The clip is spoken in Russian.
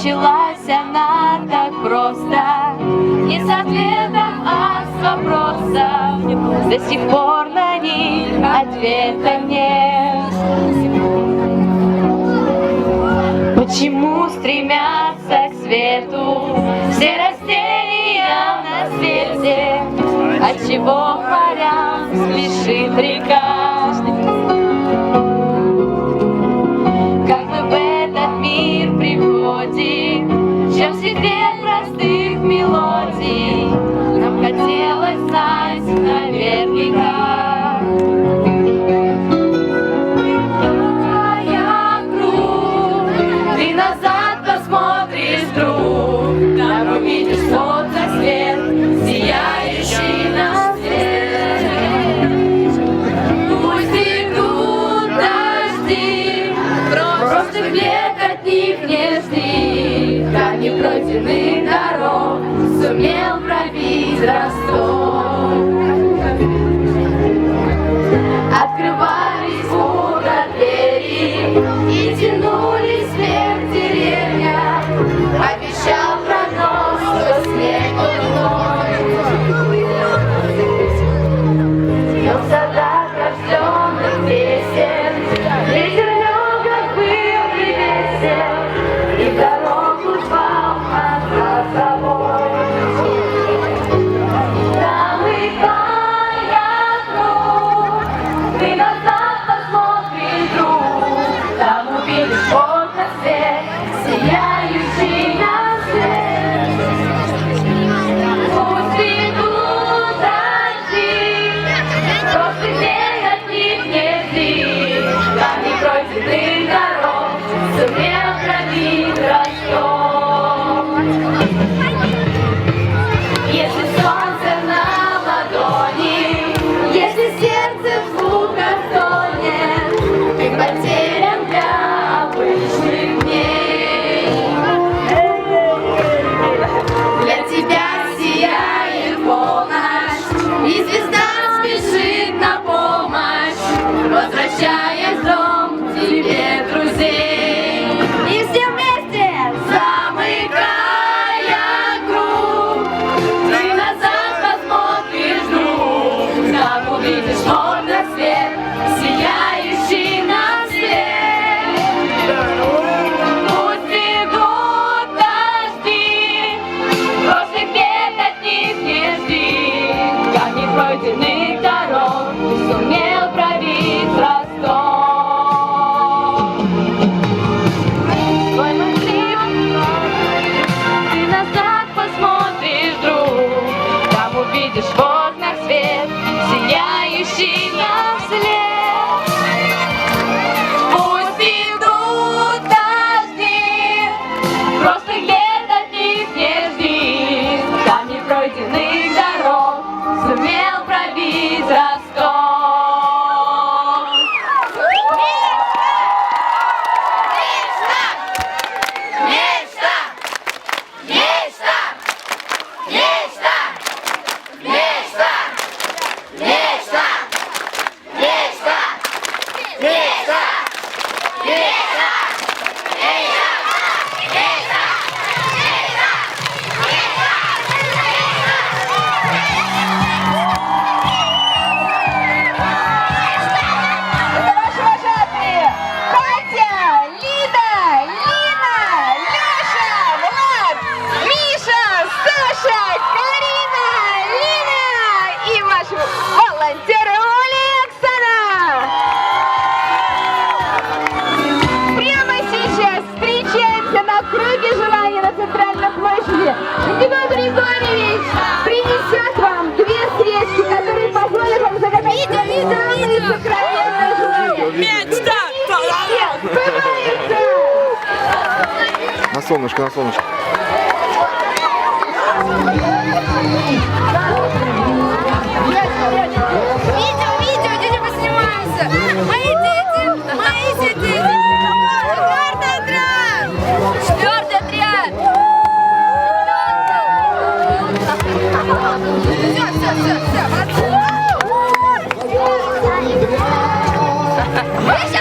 началась она так просто, не с ответом, а с вопросом. До сих пор на них ответа нет. Почему стремятся к свету все растения на свете? Отчего к морям спешит река? Как мы в этот мир приходим, в чем секрет простых мелодий? Нам хотелось знать наверняка. Назад посмотришь вдруг, там увидишь солнце, свет, сияющий на свет. Пусть идут дожди, просто бег от них не жди. Камни пройденных дорог сумел пробить Ростов. Открывались утро двери и тянулись вверх деревья. Обещал прогноз, что снег вновь. Но в садах рожденных песен ветер легок был и весел, и в дорогу звал назад с собой. Ты назад посмотришь вдруг, там увидишь окна свет, сияющий на свет. Пусть идут дожди, просто день от них не жди. Камни пройденных дорог сумел пробить Ростов. Если солнце на ладони, если сердце в звуках тонет, ты потерян для обычных дней. Для тебя сияет полночь, и звезда спешит на помощь, возвращая в дом тебе друзей. И все вместе замыкая круг, ты назад посмотришь вдруг, там увидишь окна свет, сияющий на свет. Пусть идут дожди, прошлых бед от них не жди. Камни пройденных дорог сумел пробить Ростов. Твой мотив, ты назад посмотришь вдруг, там увидишь в окнах свет, сияющий нам вслед. Пусть идут дожди, прошлых бед от них не жди. Камни пройденных дорог сумел пробить Ростов. Волонтеры Оля и Оксана! Прямо сейчас встречаемся на круге желания на центральной площади. Антигон Григорьевич принесет вам две свечки, которые позволят вам загадать самые сокровенные желания. Мечта! На солнышко, на солнышко. Видео, дети поснимаемся. Мои дети. Четвертый отряд. Четвертый отряд. Все.